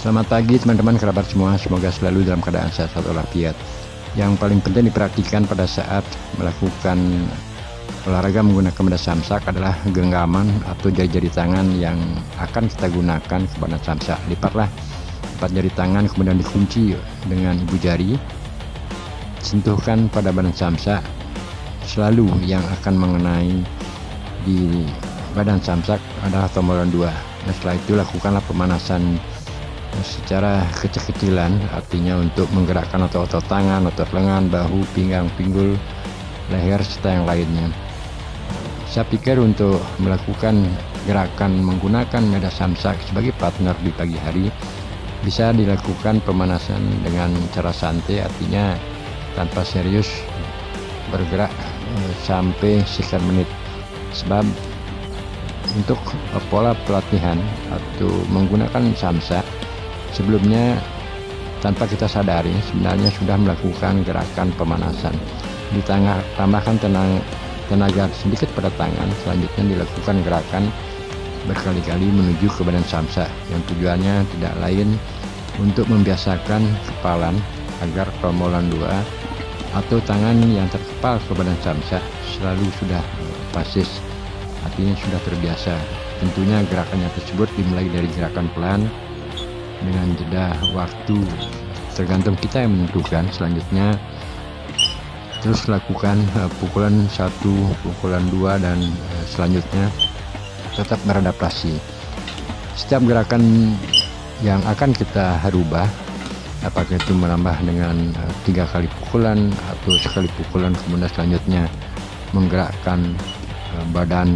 Selamat pagi teman-teman kerabat semua, semoga selalu dalam keadaan sehat walafiat. Yang paling penting diperhatikan pada saat melakukan olahraga menggunakan benda samsak adalah genggaman atau jari-jari tangan yang akan kita gunakan ke benda samsak. Lipatlah 4 jari tangan kemudian dikunci dengan ibu jari, sentuhkan pada badan samsak selalu yang akan mengenai di badan samsak adalah tombolan 2. Dan setelah itu lakukanlah pemanasan secara kecil-kecilan, artinya untuk menggerakkan otot-otot tangan, otot lengan, bahu, pinggang, pinggul, leher, serta yang lainnya. Saya pikir untuk melakukan gerakan menggunakan medan samsak sebagai partner di pagi hari bisa dilakukan pemanasan dengan cara santai, artinya tanpa serius bergerak sampai sekian menit. Sebab untuk pola pelatihan atau menggunakan samsak sebelumnya tanpa kita sadari sebenarnya sudah melakukan gerakan pemanasan. Ditambahkan tenaga sedikit pada tangan, selanjutnya dilakukan gerakan berkali-kali menuju ke badan samsak yang tujuannya tidak lain untuk membiasakan kepalan agar trombolan 2 atau tangan yang terkepal ke badan samsak selalu sudah pasis, artinya sudah terbiasa. Tentunya gerakannya tersebut dimulai dari gerakan pelan dengan jeda waktu tergantung kita yang menentukan. Selanjutnya terus lakukan pukulan 1, pukulan 2, dan selanjutnya tetap beradaptasi. Setiap gerakan yang akan kita rubah, apakah itu menambah dengan 3 kali pukulan atau sekali pukulan, kemudian selanjutnya menggerakkan badan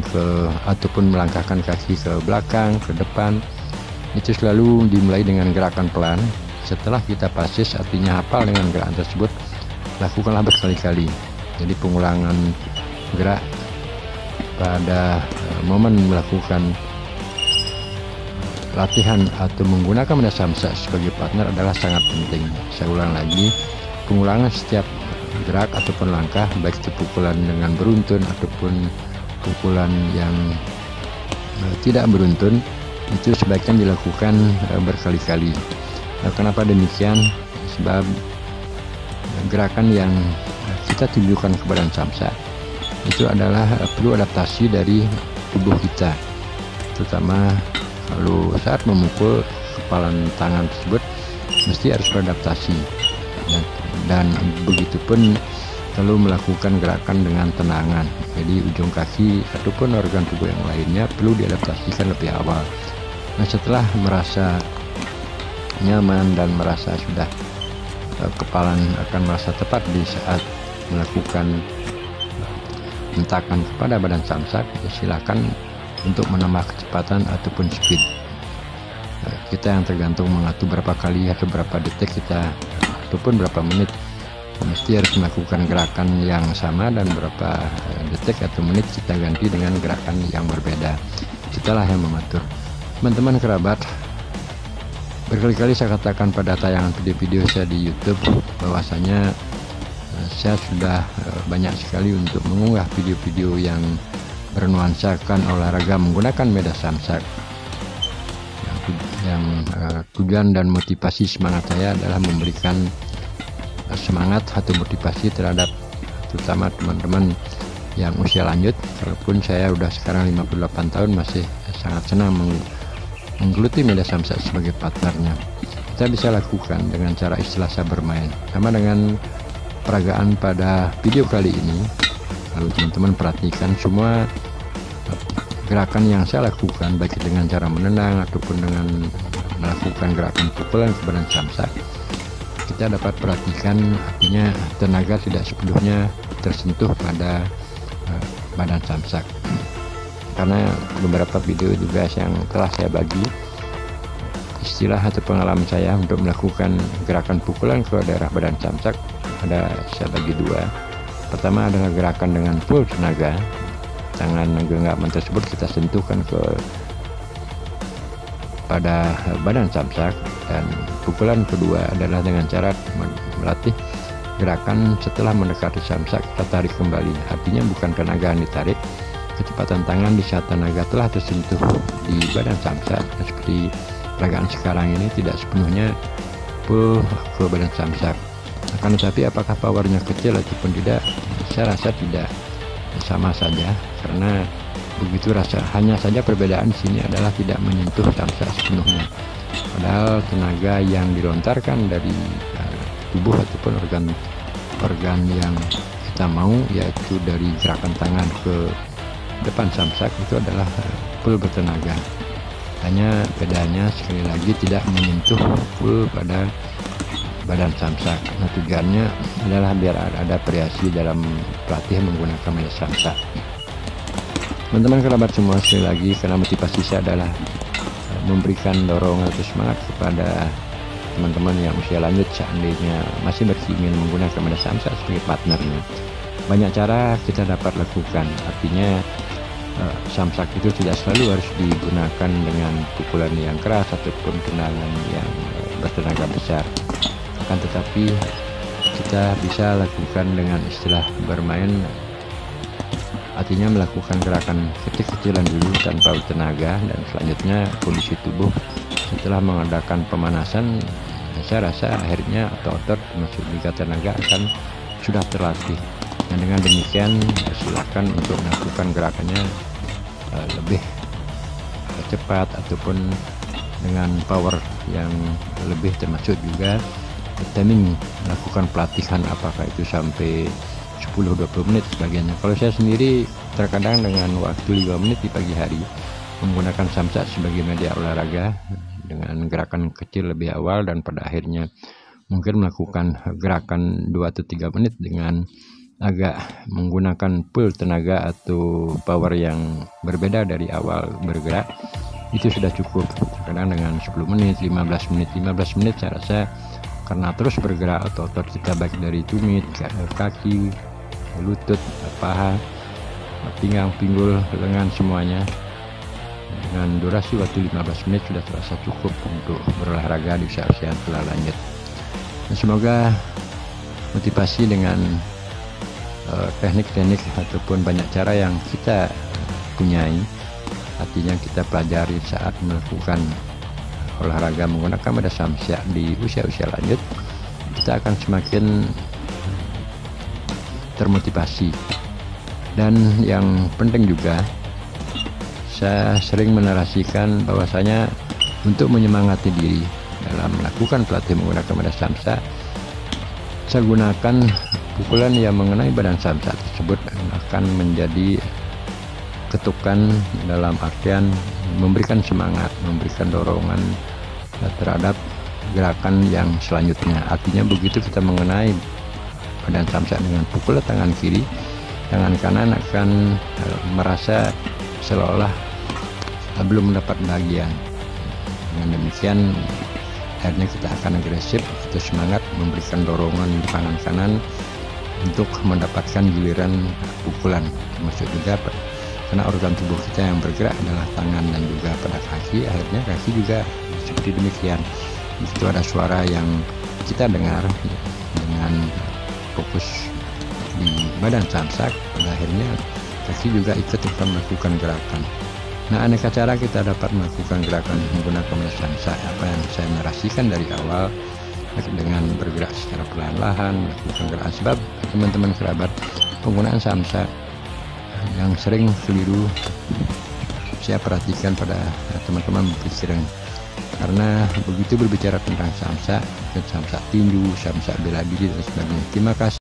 ataupun melangkahkan kaki ke belakang, ke depan, itu selalu dimulai dengan gerakan pelan. Setelah kita pasis, artinya hafal dengan gerakan tersebut, lakukanlah berkali-kali. Jadi pengulangan gerak pada momen melakukan latihan atau menggunakan benda samsak sebagai partner adalah sangat penting. Saya ulang lagi, pengulangan setiap gerak ataupun langkah, baik itu pukulan dengan beruntun ataupun pukulan yang tidak beruntun, itu sebaiknya dilakukan berkali-kali. Kenapa demikian? Sebab gerakan yang kita tunjukkan ke badan samsak itu adalah perlu adaptasi dari tubuh kita, terutama kalau saat memukul kepalan tangan tersebut mesti harus beradaptasi, dan begitu pun kalau melakukan gerakan dengan tenangan. Jadi ujung kaki ataupun organ tubuh yang lainnya perlu diadaptasikan lebih awal. Nah, setelah merasa nyaman dan merasa sudah kepalan akan merasa tepat di saat melakukan hentakan kepada badan samsak, silakan untuk menambah kecepatan ataupun speed. Kita yang tergantung mengatur berapa kali atau berapa detik kita ataupun berapa menit, mesti harus melakukan gerakan yang sama, dan berapa detik atau menit kita ganti dengan gerakan yang berbeda. Kitalah yang mengatur. Teman-teman kerabat, berkali-kali saya katakan pada tayangan video-video saya di YouTube bahwasanya saya sudah banyak sekali untuk mengunggah video-video yang bernuansakan olahraga menggunakan medan samsak. Yang tujuan dan motivasi semangat saya adalah memberikan semangat atau motivasi terhadap terutama teman-teman yang usia lanjut. Walaupun saya udah sekarang 58 tahun masih sangat senang menggeluti medan samsak sebagai partnernya. Kita bisa lakukan dengan cara istilah saya bermain, sama dengan peragaan pada video kali ini. Lalu teman-teman perhatikan semua gerakan yang saya lakukan, baik dengan cara menendang ataupun dengan melakukan gerakan pukulan ke badan samsak. Kita dapat perhatikan, artinya tenaga tidak sepenuhnya tersentuh pada badan samsak. Karena beberapa video juga yang telah saya bagi istilah atau pengalaman saya untuk melakukan gerakan pukulan ke daerah badan samsak, ada saya bagi 2. Pertama adalah gerakan dengan full tenaga, tangan genggaman tersebut kita sentuhkan pada badan samsak, dan pukulan kedua adalah dengan cara melatih gerakan setelah mendekati samsak kita tarik kembali, artinya bukan tenaga yang ditarik, kecepatan tangan di saat tenaga telah tersentuh di badan samsak, seperti peragaan sekarang ini tidak sepenuhnya full ke badan samsak. Akan tetapi apakah powernya kecil ataupun tidak, saya rasa tidak, sama saja, karena begitu rasa. Hanya saja perbedaan di sini adalah tidak menyentuh samsak sepenuhnya. Padahal tenaga yang dilontarkan dari tubuh ataupun organ yang kita mau, yaitu dari gerakan tangan ke depan samsak, itu adalah full bertenaga. Hanya bedanya sekali lagi tidak menyentuh full pada badan samsak. Nah, tujuannya adalah biar ada variasi dalam pelatih menggunakan media samsak. Teman-teman kerabat semua, sekali lagi, karena motivasi saya adalah memberikan dorongan atau semangat kepada teman-teman yang usia lanjut seandainya masih berkeinginan menggunakan media samsak sebagai partnernya. Banyak cara kita dapat lakukan, artinya samsak itu tidak selalu harus digunakan dengan pukulan yang keras ataupun tendangan yang bertenaga besar. Akan tetapi kita bisa lakukan dengan istilah bermain, artinya melakukan gerakan kecil-kecilan dulu tanpa tenaga, dan selanjutnya kondisi tubuh setelah mengadakan pemanasan, saya rasa akhirnya otot termasuk juga tenaga akan sudah terlatih. Dan dengan demikian silakan untuk melakukan gerakannya lebih cepat ataupun dengan power yang lebih, termasuk juga timing melakukan pelatihan, apakah itu sampai 10-20 menit sebagainya. Kalau saya sendiri terkadang dengan waktu 5 menit di pagi hari menggunakan samsak sebagai media olahraga dengan gerakan kecil lebih awal, dan pada akhirnya mungkin melakukan gerakan 2 atau 3 menit dengan agak menggunakan full tenaga atau power yang berbeda dari awal bergerak, itu sudah cukup. Terkadang dengan 10 menit, 15 menit saya rasa, karena terus bergerak otot-otot kita baik dari tumit, kaki, lutut, paha, pinggang, pinggul, lengan, semuanya dengan durasi waktu 15 menit sudah terasa cukup untuk berolahraga di usia-usia yang telah lanjut. Dan semoga motivasi dengan teknik-teknik ataupun banyak cara yang kita punyai, artinya kita pelajari saat melakukan olahraga menggunakan media samsak di usia-usia lanjut, kita akan semakin termotivasi. Dan yang penting juga, saya sering menarasikan bahwasanya untuk menyemangati diri dalam melakukan pelatihan menggunakan media samsak, saya gunakan pukulan yang mengenai badan samsak tersebut akan menjadi ketukan dalam artian memberikan semangat, memberikan dorongan terhadap gerakan yang selanjutnya. Artinya begitu kita mengenai badan samsak dengan pukulan tangan kiri, tangan kanan akan merasa seolah-olah belum mendapat bagian. Dengan demikian akhirnya kita akan agresif, kita semangat memberikan dorongan di tangan kanan untuk mendapatkan giliran pukulan, termasuk juga karena organ tubuh kita yang bergerak adalah tangan dan juga pada kaki, akhirnya kaki juga seperti demikian. Itu ada suara yang kita dengar dengan fokus di badan samsak, pada akhirnya kaki juga ikut melakukan gerakan. Nah, aneka cara kita dapat melakukan gerakan menggunakan media samsak, apa yang saya narasikan dari awal, dengan bergerak secara perlahan-lahan, melakukan gerakan. Sebab teman-teman kerabat, penggunaan samsak yang sering keliru saya perhatikan pada teman-teman berpikiran, karena begitu berbicara tentang samsak tinju, samsak bela diri dan sebagainya. Terima kasih.